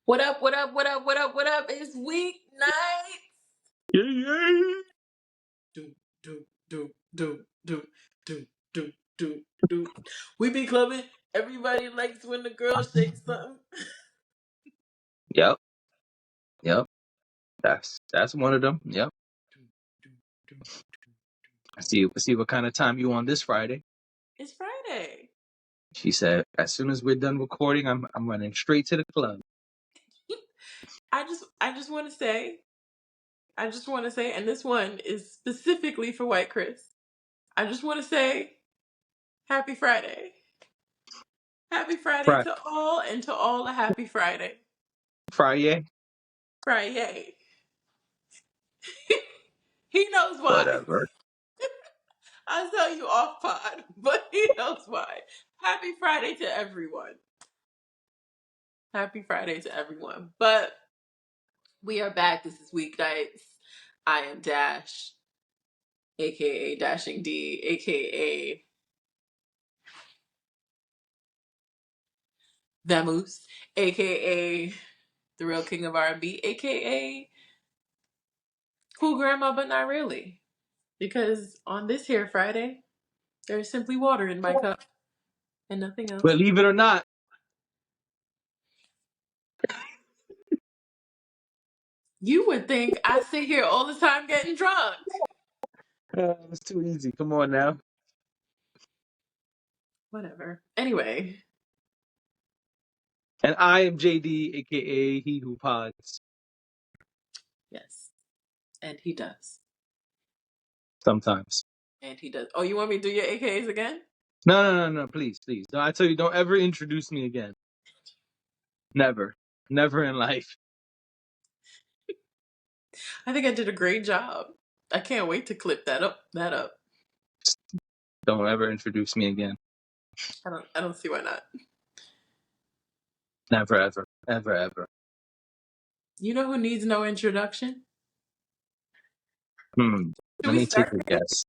What up, what up, what up, what up, what up? It's weeknight. Yeah, yeah. Do, do, do, do, do, do, do, do, do. We be clubbing. Everybody likes when the girl shakes something. Yep, yep. That's one of them. Yep. Do, do, do, do. I see what kind of time you on this Friday. It's Friday. She said, as soon as we're done recording, I'm running straight to the club. I just want to say, and this one is specifically for White Chris. I just want to say, Happy Friday. Happy Friday Friday. to all, and to all a happy Friday. Friday. Friday. He knows why. Whatever. I'll tell you off pod, but he knows why. Happy Friday to everyone. Happy Friday to everyone. But we are back. This is Weeknights. I am Dash, aka Dashing D, aka Vamoose, aka the real king of R&B, aka cool grandma, but not really. Because on this here Friday, there's simply water in my cup and nothing else. Believe it or not, You would think I sit here all the time getting drunk. it's too easy. Come on now. Whatever. Anyway, And I am JD, aka He Who Pods. yes. And he does. Sometimes. And he does. Oh, you want me to do your AKs again? No. Please. No, I tell you, don't ever introduce me again. Never. Never in life. I think I did a great job. I can't wait to clip that up. Don't ever introduce me again. I don't see why not. Never, ever. Ever, ever. You know who needs no introduction? Let Should we me take start? a guess.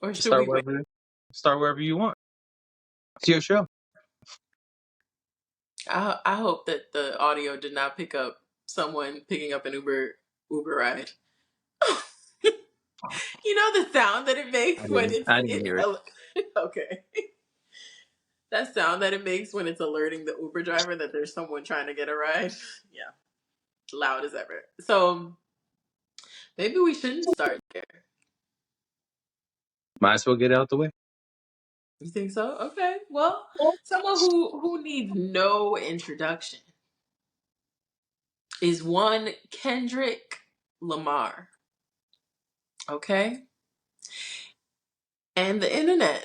Or should Start we wait? wherever. Start wherever you want. It's your show. I hope that the audio did not pick up someone picking up an Uber ride. You know the sound that it makes when I didn't hear it. okay. That sound that it makes when it's alerting the Uber driver that there's someone trying to get a ride. Yeah. Loud as ever. So maybe we shouldn't start there. Might as well get it out the way. You think so? Okay. Well, someone who needs no introduction is one Kendrick Lamar. Okay? And the internets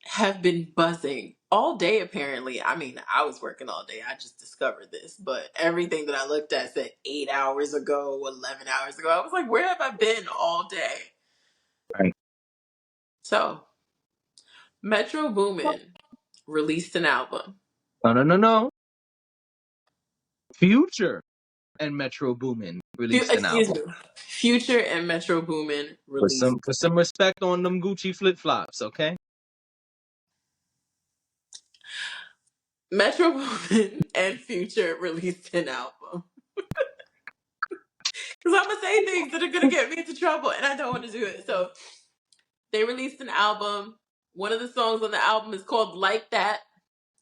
have been buzzing all day apparently. I mean, I was working all day. I just discovered this, but everything that I looked at said 8 hours ago, 11 hours ago. I was like, where have I been all day? Right. So, Metro Boomin released an album. No. Future and Metro Boomin released an Excuse album. me. Future and Metro Boomin Put released. some respect on them Gucci flip flops, okay? Metro Boomin and Future released an album. Because I'm going to say things that are going to get me into trouble, and I don't want to do it. So, they released an album. One of the songs on the album is called Like That.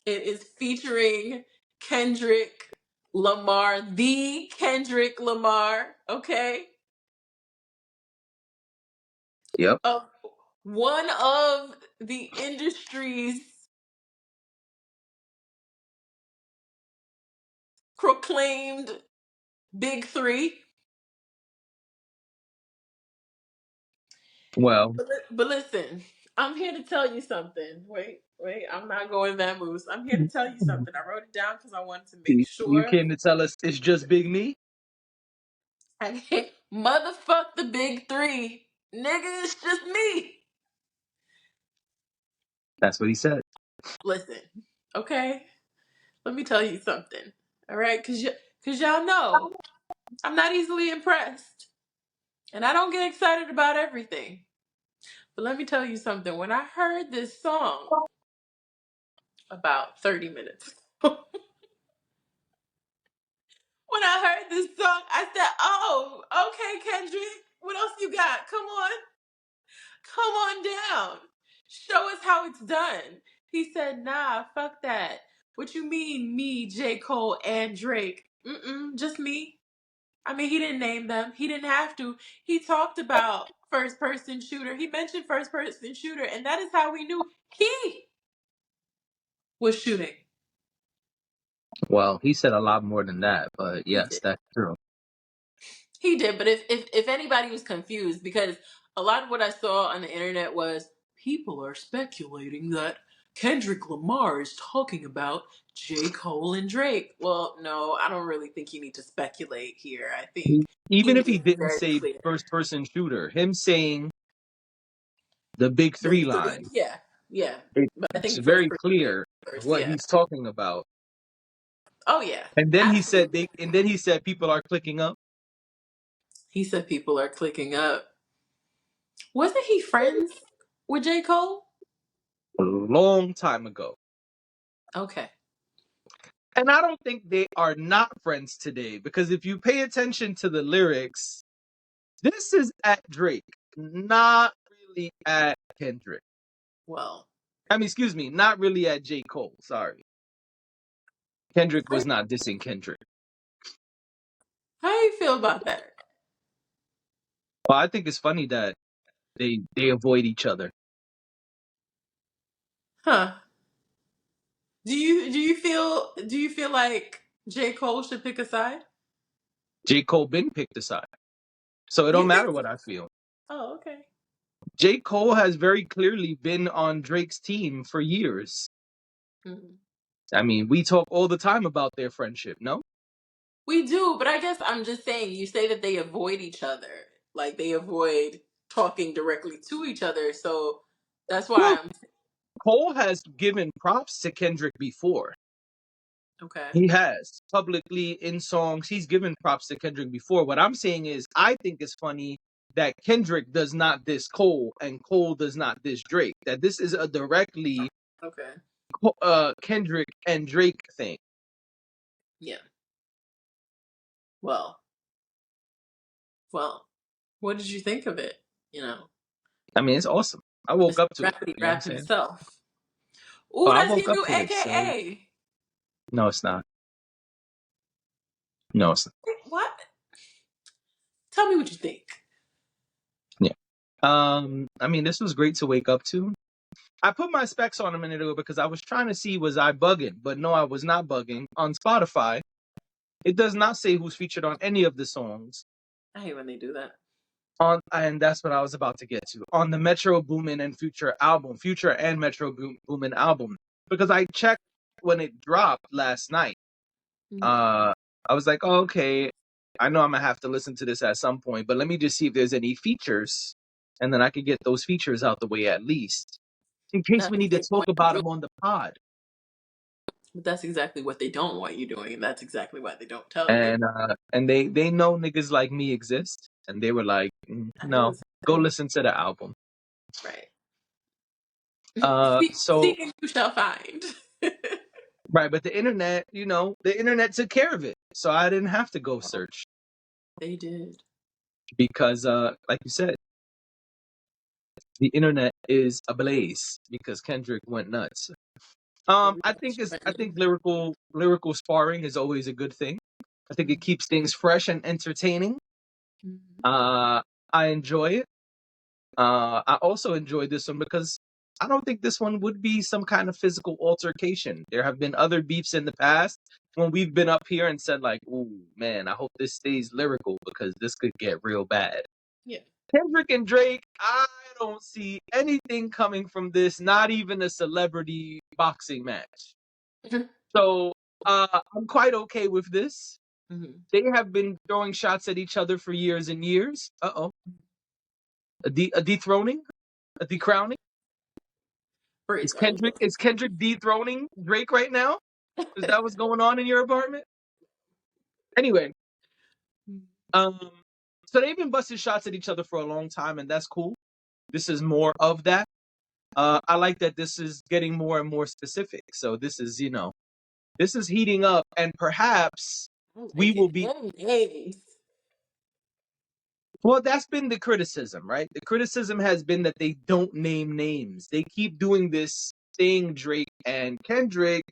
It is featuring Kendrick Lamar, the Kendrick Lamar, okay? Yep. One of the industry's proclaimed big three. Well, But listen, I'm here to tell you something. Wait, I'm not going that moose. I'm here to tell you something. I wrote it down because I wanted to make you sure. came to tell us it's just Big Me? Motherfuck the big three. Nigga, it's just me. That's what he said. Listen, okay? Let me tell you something. All right? Because y'all know I'm not easily impressed. And I don't get excited about everything. But let me tell you something. When I heard this song about 30 minutes ago, Okay, Kendrick, what else you got? Come on down. Show us how it's done. He said, nah, fuck that. What you mean, me, J. Cole, and Drake? Just me. I mean, he didn't name them. He didn't have to. He talked about first person shooter. He mentioned first person shooter, and that is how we knew he was shooting. Well, he said a lot more than that, but He yes, did. that's true. He did. But if anybody was confused, because a lot of what I saw on the internet was people are speculating that Kendrick Lamar is talking about J. Cole and Drake. Well, no, I don't really think you need to speculate here. I think he Even if made he it didn't very say clear. first person shooter, him saying the big The three three, line, yeah, yeah. But I it's think first very person clear first, what yeah. he's talking about. Oh yeah, And then he said absolutely. people are clicking up He said people are clicking up. Wasn't he friends with J. Cole? a long time ago. Okay. And I don't think they are not friends today because if you pay attention to the lyrics, this is at Drake, not really at Kendrick. Well, I mean, excuse me, not really at J. Cole. Sorry. Kendrick was not dissing Kendrick. how do you feel about that? Well, I think it's funny that they avoid each other. Huh? Do you feel like J. Cole should pick a side? J. Cole been picked aside. So it don't You matter think what so? I feel. Oh, okay. J. Cole has very clearly been on Drake's team for years. Mhm. I mean, we talk all the time about their friendship, no? We do, but I guess I'm just saying. You say that they avoid each other, like they avoid talking directly to each other. So that's Well, why I'm Cole has given props to Kendrick before. okay. He has publicly in songs. He's given props to Kendrick before. What I'm saying is, I think it's funny that Kendrick does not diss Cole and Cole does not diss Drake. That this is a directly Okay. Kendrick and Drake thing. Yeah. Well. Well. What did you think of it? You know, I mean, it's awesome. I woke Mr. up to it. Rappity You know what I'm Rap saying? himself. Oh, Ooh, I that's woke your up new to it. So AKA. no, it's not. No, it's not. What? Tell me what you think. Yeah. I mean, this was great to wake up to. I put my specs on a minute ago because I was trying to see was I bugging, but no, I was not bugging. On Spotify, it does not say who's featured on any of the songs. I hate when they do that. And that's what I was about to get to. On the Metro Boomin and Future album, Future and Metro Boomin album, because I checked when it dropped last night. Mhm. Uh, I was like, oh, okay, I know I'm gonna have to listen to this at some point, but let me just see if there's any features, and then I could get those features out the way at least, in case That's we what need to they talk want you about doing. them on the pod. But that's exactly what they don't want you doing, and that's exactly why they don't tell you. And they know niggas like me exist, and they were like, I know no, the same go thing. listen to the album. Right. So Seeking you shall find. right, but the internet, the internet took care of it, so I didn't have to go search They did. because, like you said, the internet is ablaze because Kendrick went nuts. Every I think lyrical sparring is always a good thing. I think it Mhm. keeps things fresh and entertaining. Mhm. Uh, I enjoy it. I also enjoyed this one because I don't think this one would be some kind of physical altercation. There have been other beefs in the past when we've been up here and said like, "Ooh, man, I hope this stays lyrical because this could get real bad." Yeah. Kendrick and Drake, I don't see anything coming from this, not even a celebrity boxing match. So I'm quite okay with this. Mhm. They have been throwing shots at each other for years and years. Uh-oh. A dethroning? A decrowning? Break a Is Kendrick dethroning Drake right now? Is that what's going on in your apartment? Anyway, um, so they've been busting shots at each other for a long time, and that's cool. This is more of that. I like that this is getting more and more specific. So this is heating up, and perhaps I we like will it. be Hey, names. Well, that's been the criticism, right? The criticism has been that they don't name names. They keep doing this thing, Drake and Kendrick,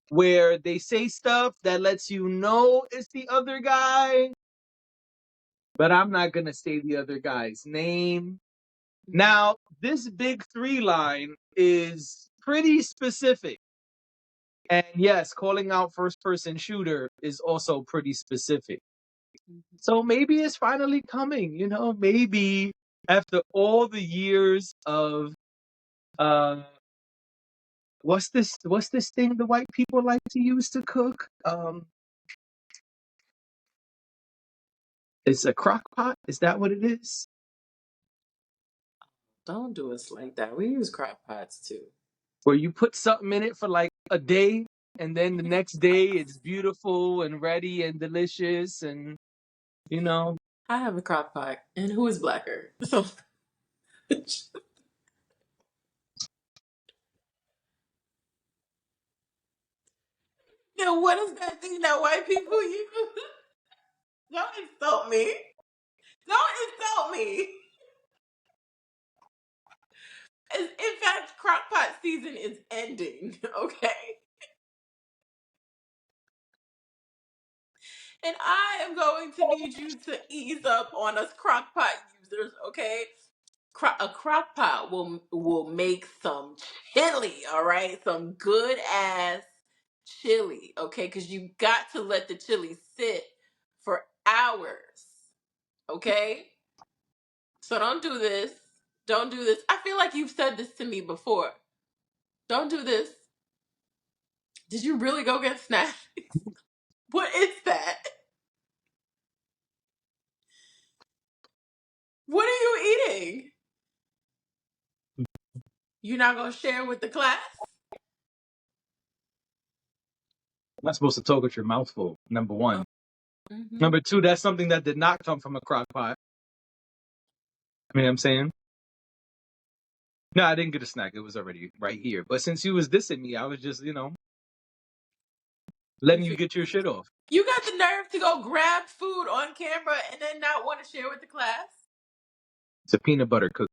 where they say stuff that lets you know it's the other guy, but I'm not going to say the other guy's name. Now, this big three line is pretty specific. And yes, calling out first person shooter is also pretty specific. So maybe it's finally coming, maybe after all the years of uh what's this thing the white people like to use to cook? It's a crock pot. Is that what it is? Don't do us like that. We use crock pots too. Where you put something in it for like a day and then the next day it's beautiful and ready and delicious and you know. I have a crock pot, and who is blacker? So now, what is that thing that white people use? Don't insult me. Don't insult me. In fact, crockpot season is ending, okay? And I am going to need you to ease up on us crockpot users, okay? A crockpot will make some chili, all right? Some good ass chili, okay? Because you got to let the chili sit for hours, okay? So don't do this. Don't do this. I feel like you've said this to me before. Don't do this. Did you really go get snacks? What is that? What are you eating? You're not gonna share with the class? I'm not supposed to talk with your mouth full, number one. Mm-hmm. Number two, that's something that did not come from a crock pot. I mean, I'm saying? No, I didn't get a snack. It was already right here. But since you was dissing me, I was just, letting you get your shit off. You got the nerve to go grab food on camera and then not want to share with the class? It's a peanut butter cookie.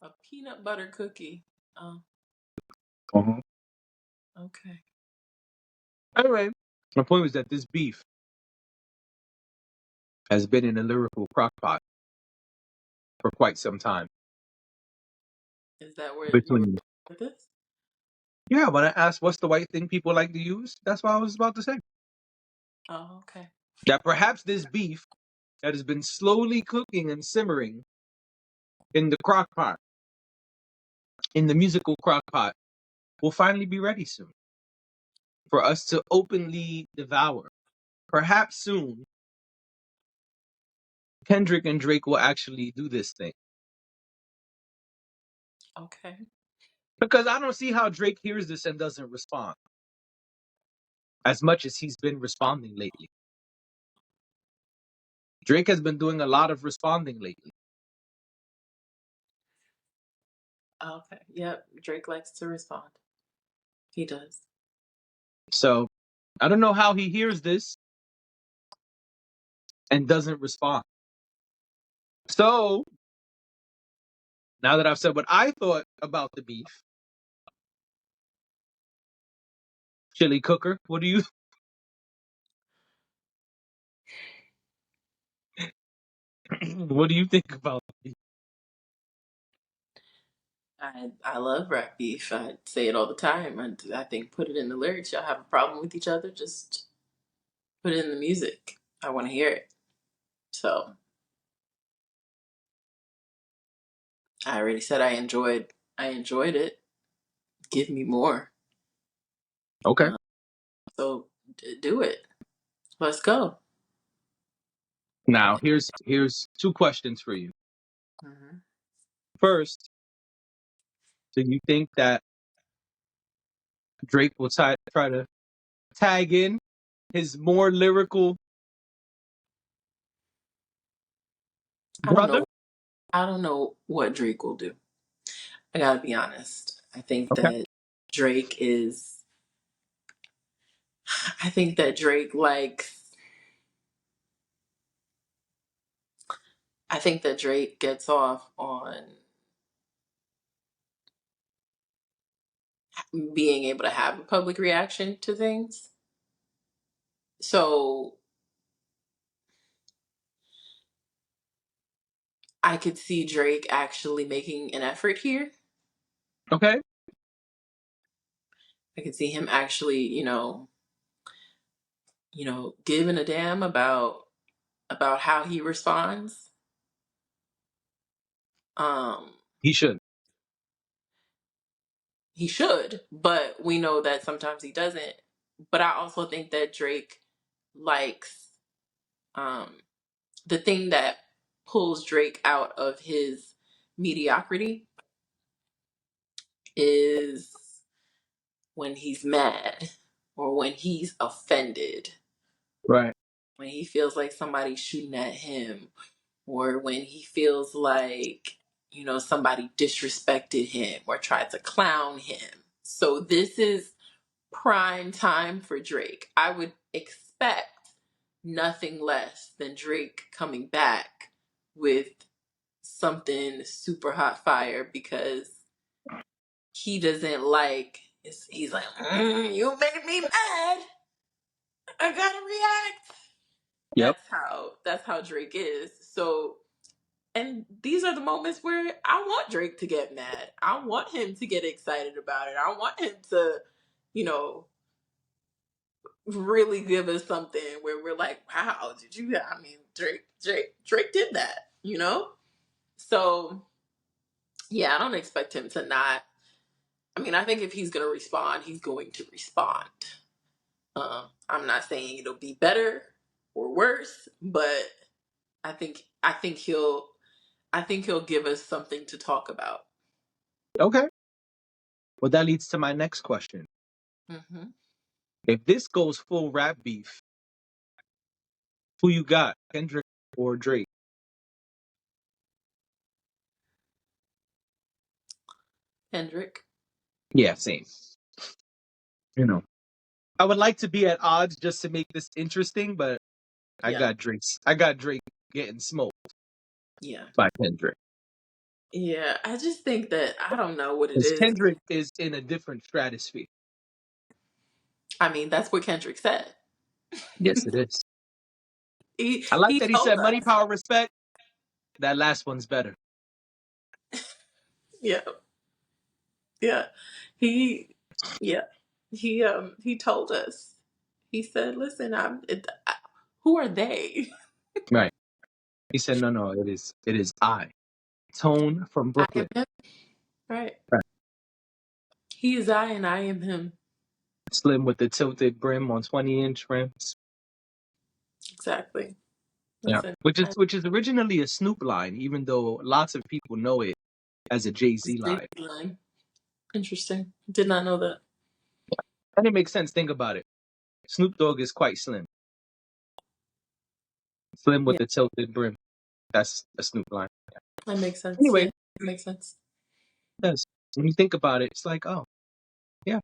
A peanut butter cookie. Oh, Uh-huh. okay. Anyway, my point was that this beef has been in a lyrical crock pot for quite some time. Is that where you were Between with this? Yeah, when I asked what's the white thing people like to use, that's what I was about to say. Oh, okay. That perhaps this beef that has been slowly cooking and simmering in the crock pot, in the musical crock pot, will finally be ready soon for us to openly devour. Perhaps soon, Kendrick and Drake will actually do this thing. Okay. Because I don't see how Drake hears this and doesn't respond as much as he's been responding lately. Drake has been doing a lot of responding lately. Okay. Yep. Drake likes to respond. He does. So I don't know how he hears this and doesn't respond. So now that I've said what I thought about the beef, chili cooker, what do you what do you think about the beef? I love rap beef. I say it all the time. I think put it in the lyrics. Y'all have a problem with each other, just put it in the music. I want to hear it. So I already said I enjoyed it. Give me more. Okay. So do it. Let's go. Now here's two questions for you. Mm-hmm. First, do you think that Drake will try to tag in his more lyrical I don't brother? know. I don't know what Drake will do. I gotta be honest. I think Okay. that Drake is. I think that Drake likes. I think that Drake gets off on being able to have a public reaction to things. So I could see Drake actually making an effort here. Okay. I could see him actually, giving a damn about how he responds. Um, He should. he should, but we know that sometimes he doesn't. But I also think that Drake likes um, the thing that pulls Drake out of his mediocrity is when he's mad or when he's offended, Right. when he feels like somebody's shooting at him, or when he feels like, somebody disrespected him or tried to clown him. So this is prime time for Drake. I would expect nothing less than Drake coming back with something super hot fire because he doesn't like, he's like, you made me mad. I gotta react. Yep. That's how Drake is. So, and these are the moments where I want Drake to get mad. I want him to get excited about it. I want him to, you know, really give us something where we're like, wow, did you? I mean, Drake did that, So, yeah, I don't expect him to not. I mean, I think if he's going to respond, he's going to respond. I'm not saying it'll be better or worse, but I think he'll give us something to talk about. Okay. Well, that leads to my next question. Mm-hmm. If this goes full rap beef, who you got, Kendrick or Drake? Kendrick. Yeah, same. You know, I would like to be at odds just to make this interesting, but I Yeah. got Drake's. I got Drake getting smoked Yeah. by Kendrick. Yeah. I just think that I don't know what it Because is. Kendrick is in a different stratosphere. I mean, that's what Kendrick said. Yes, it is. he I like he that he told said money, us. power, respect. That last one's better. Yeah. Yeah. He yeah. He told us. He said, "Listen, who are they? Right. He said, no, it is I. Tone from I am Brooklyn. him." Right. Right. He is I and I am him. Slim with the tilted brim on 20-inch rims. Exactly. Yeah. Listen, Which is originally a Snoop line, even though lots of people know it as a Jay-Z line. line. Interesting. Did not know that. And it makes sense. Think about it. Snoop Dogg is quite slim. Slim with Yeah, the tilted brim. That's a Snoop line. that makes sense. Anyway, Yeah, that makes sense. yes. When you think about it, it's like, oh, yeah,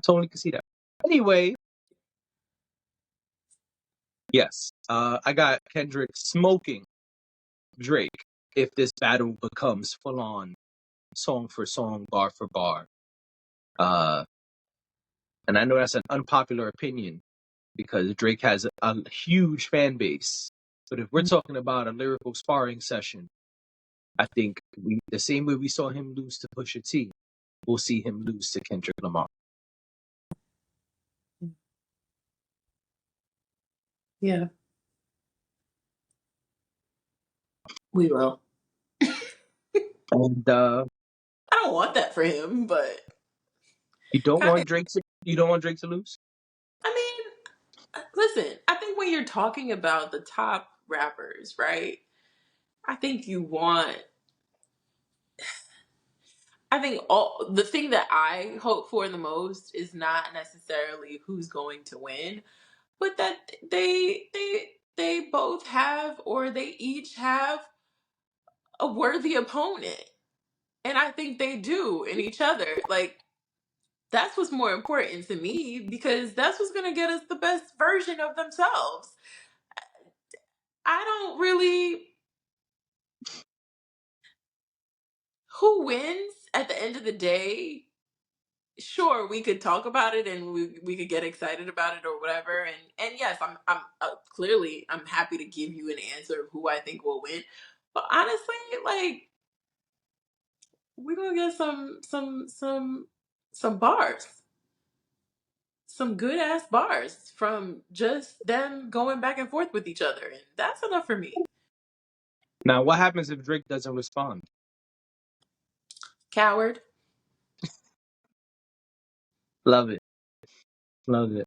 totally can see that. Anyway, yes. I got Kendrick smoking Drake if this battle becomes full on song for song, bar for bar. Uh, and I know that's an unpopular opinion because Drake has a huge fan base. But if we're talking about a lyrical sparring session, I think the same way we saw him lose to Pusha T, we'll see him lose to Kendrick Lamar. Yeah, we will. And I don't want that for him, but you don't kind want of. Drake to lose. I mean, listen. I think when you're talking about the top rappers, right? I think you want. I think all the thing that I hope for the most is not necessarily who's going to win, but that they both have or they each have a worthy opponent. And I think they do in each other. Like, that's what's more important to me because that's what's going to get us the best version of themselves. I don't really. who wins at the end of the day, sure, we could talk about it and we could get excited about it or whatever. And yes, I'm clearly I'm happy to give you an answer of who I think will win. But honestly, like we're gonna get some bars, some good ass bars from just them going back and forth with each other, and that's enough for me. Now, what happens if Drake doesn't respond? Coward. Love it. Love it.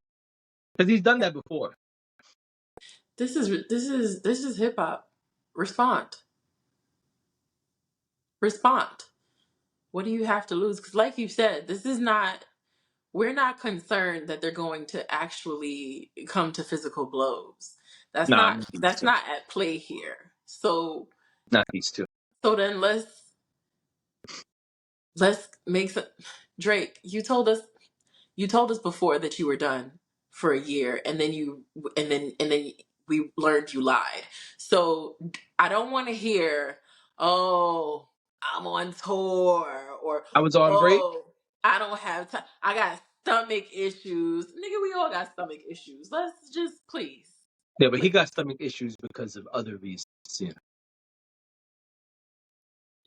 Because he's done that before. This is hip hop. Respond. Respond. What do you have to lose? Because, like you said, this is not. We're not concerned that they're going to actually come to physical blows. That's Nah, not. not these That's two. not at play here. So. Not these two. So then let's make some. Drake, you told us before that you were done for a year, and then and then we learned you lied. So I don't want to hear, oh, I'm on tour, or I was on break. oh, I don't have time. I got stomach issues. Nigga, we all got stomach issues. Let's just please, Yeah, but he please, got stomach issues because of other reasons. Yeah.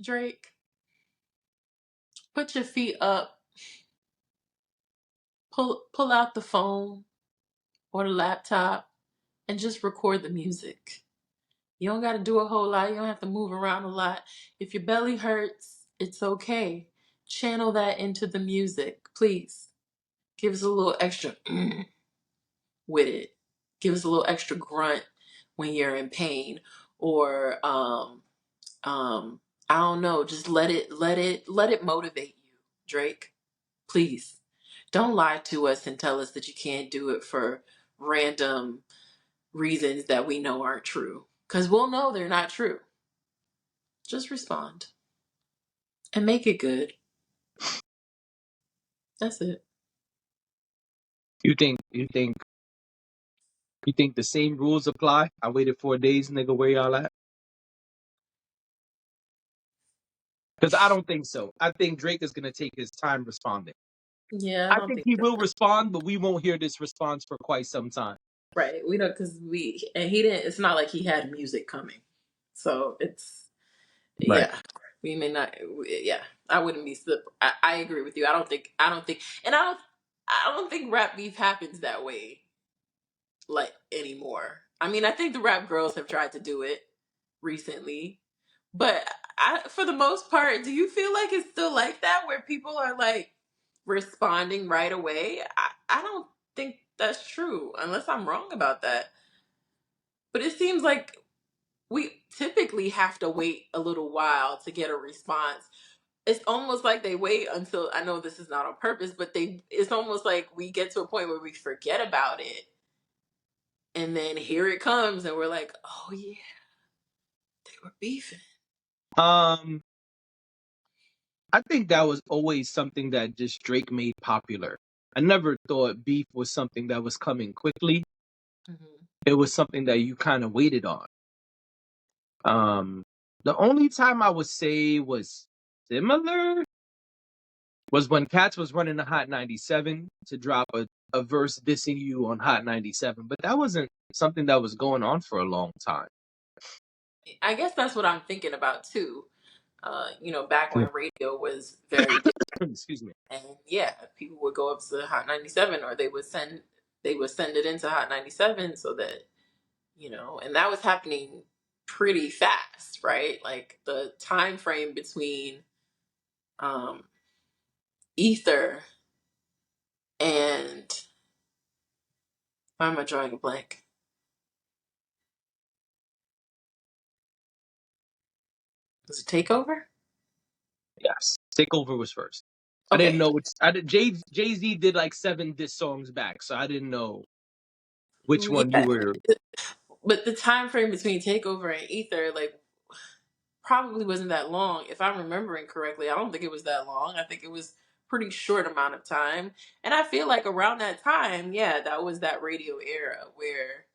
Drake, put your feet up, pull out the phone or the laptop, and just record the music. You don't got to do a whole lot. You don't have to move around a lot. If your belly hurts, it's okay. Channel that into the music, please. Give us a little extra with it. Give us a little extra grunt when you're in pain, or I don't know. Just let it motivate you, Drake. Please, don't lie to us and tell us that you can't do it for random reasons that we know aren't true. Because we'll know they're not true. Just respond and make it good. That's it. You think the same rules apply? I waited 4 days, nigga. Where y'all at? Because I don't think so. I think Drake is gonna take his time responding. Yeah, I I don't think think he so. will respond, but we won't hear this response for quite some time. Right. We don't, because he didn't, it's not like he had music coming. So Right. yeah, we may not, yeah, I wouldn't be, I agree with you. And I don't think rap beef happens that way, like, anymore. I mean, I think the rap girls have tried to do it recently, but for the most part, do you feel like it's still like that where people are like responding right away? I don't think that's true unless I'm wrong about that. But it seems like we typically have to wait a little while to get a response. It's almost like they wait until, I know this is not on purpose, but it's almost like we get to a point where we forget about it. And then here it comes and we're like, "Oh yeah, they were beefing." Um, I think that was always something that just Drake made popular. I never thought beef was something that was coming quickly. Mhm. It was something that you kind of waited on. Um, the only time I would say was similar was when Cats was running the Hot 97 to drop a verse dissing you on Hot 97, but that wasn't something that was going on for a long time. I guess that's what I'm thinking about too. Back when radio was very big, Excuse me. and yeah, people would go up to Hot 97, or they would send it into Hot 97 so that and that was happening pretty fast, right? Like the time frame between um, Ether and why am I drawing a blank? Was it Takeover? Yes, Takeover was first. I didn't Okay, know which. I did. Jay Z did like 7 diss songs back, so I didn't know which one you yeah, were. but the time frame between Takeover and Ether, like, probably wasn't that long. If I'm remembering correctly, I don't think it was that long. I think it was pretty short amount of time. And I feel like around that time, yeah, that was that radio era where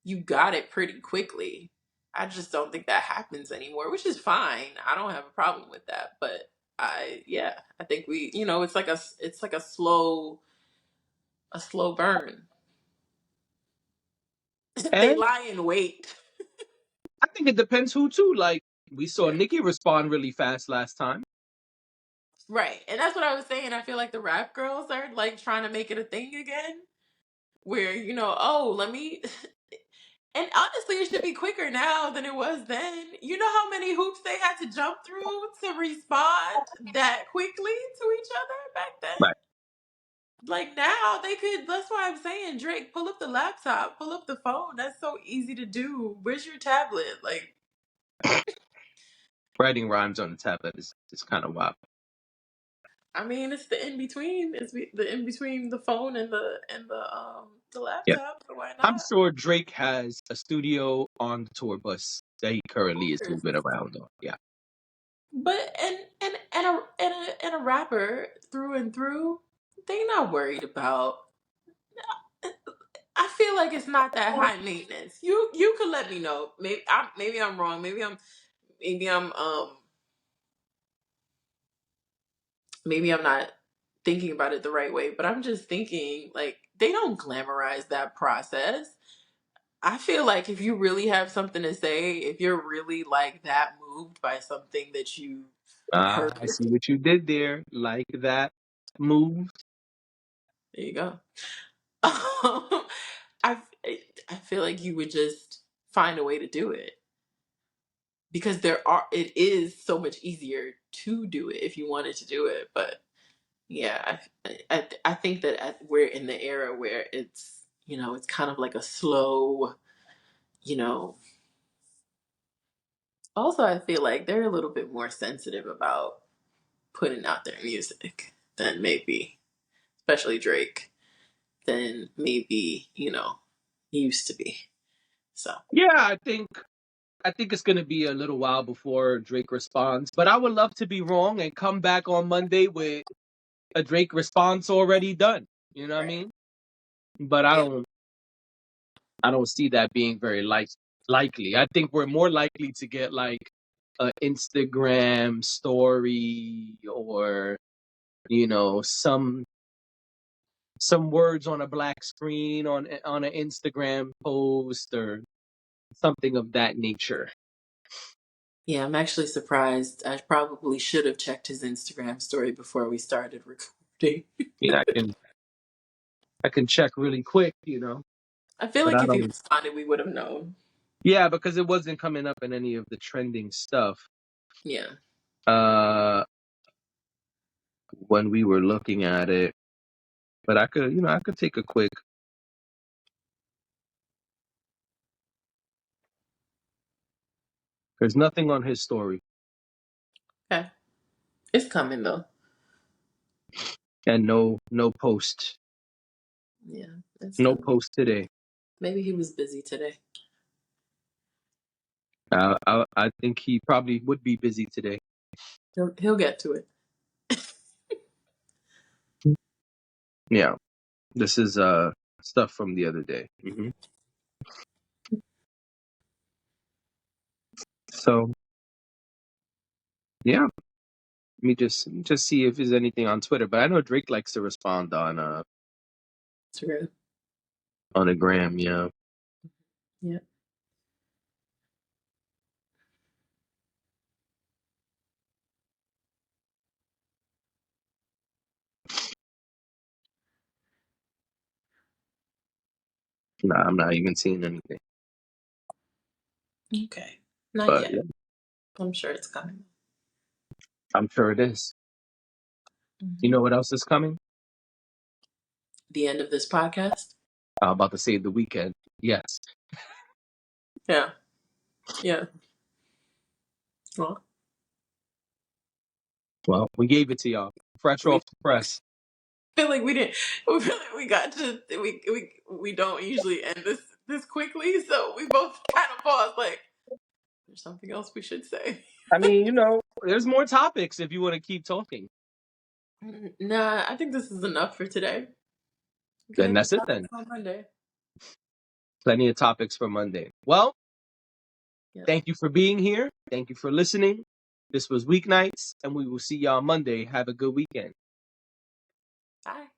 you got it pretty quickly. I just don't think that happens anymore, which is fine. I don't have a problem with that. But I think we, it's like a slow burn. They And lie in wait. I think it depends who too. Like we saw Yeah. Nicki respond really fast last time. Right. And that's what I was saying. I feel like the rap girls are like trying to make it a thing again. Where, oh, let me and honestly it should be quicker now than it was then. You know how many hoops they had to jump through to respond that quickly to each other back then? Right. Like now they could, that's why I'm saying, Drake, pull up the laptop, pull up the phone. That's so easy to do. Where's your tablet? Like, Writing rhymes on the tablet is kind of wild. I mean, it's the in between. It's the in between the phone and the Yeah. laptop. So why I'm not? sure Drake has a studio on the tour bus that he currently is Of moving around on. Yeah. But and a rapper through and through, they not worried about. I feel like it's not that high maintenance. You could let me know. Maybe I'm wrong. Maybe I'm not thinking about it the right way. But I'm just thinking like they don't glamorize that process. I feel like if you really have something to say, if you're really like that moved by something that you heard, I see what you did there. Like that move. there you go. I I feel like you would just find a way to do it because it is so much easier to do it if you wanted to do it. But yeah, I think that we're in the era where it's kind of like a slow, you know. Also, I feel like they're a little bit more sensitive about putting out their music than maybe, especially Drake, than maybe he used to be. So. Yeah, I think it's gonna be a little while before Drake responds. But I would love to be wrong and come back on Monday with a Drake response already done. You know what I Right. mean? But I Yeah. don't I don't see that being very likely. I think we're more likely to get like a Instagram story or some words on a black screen on an Instagram post or something of that nature. Yeah, I'm actually surprised. I probably should have checked his Instagram story before we started recording. I can check really quick, I feel but like I if he don't. responded, we would have known. Yeah, because it wasn't coming up in any of the trending stuff. Yeah. Uh, when we were looking at it, but I could take a quick. There's nothing on his story, Okay. It's coming though. and no post, Yeah, it's no coming. post today. Maybe he was busy today. I think he probably would be busy today. He'll get to it. Yeah, this is stuff from the other day. So yeah, let me just see if there's anything on Twitter. But I know Drake likes to respond It's real. on a gram. Yeah, Yeah. nah, I'm not even seeing anything. Okay. Not But yet. yeah, I'm sure it's coming. I'm sure it is. You Hmm. know what else is coming? The end of this podcast. I'm about to say the weekend. Yes. Yeah. Yeah. Well, Well, we gave it to y'all fresh we off the press. feel like we didn't. We feel like we got to. We don't usually end this quickly, so we both kind of paused. Like, there's something else we should say. I mean, there's more topics if you want to keep talking. Nah, I think this is enough for today. We can Then have these that's it topics then. on Monday. Plenty of topics for Monday. Well, Yep. Thank you for being here. Thank you for listening. This was Weeknights, and we will see y'all Monday. Have a good weekend. Bye.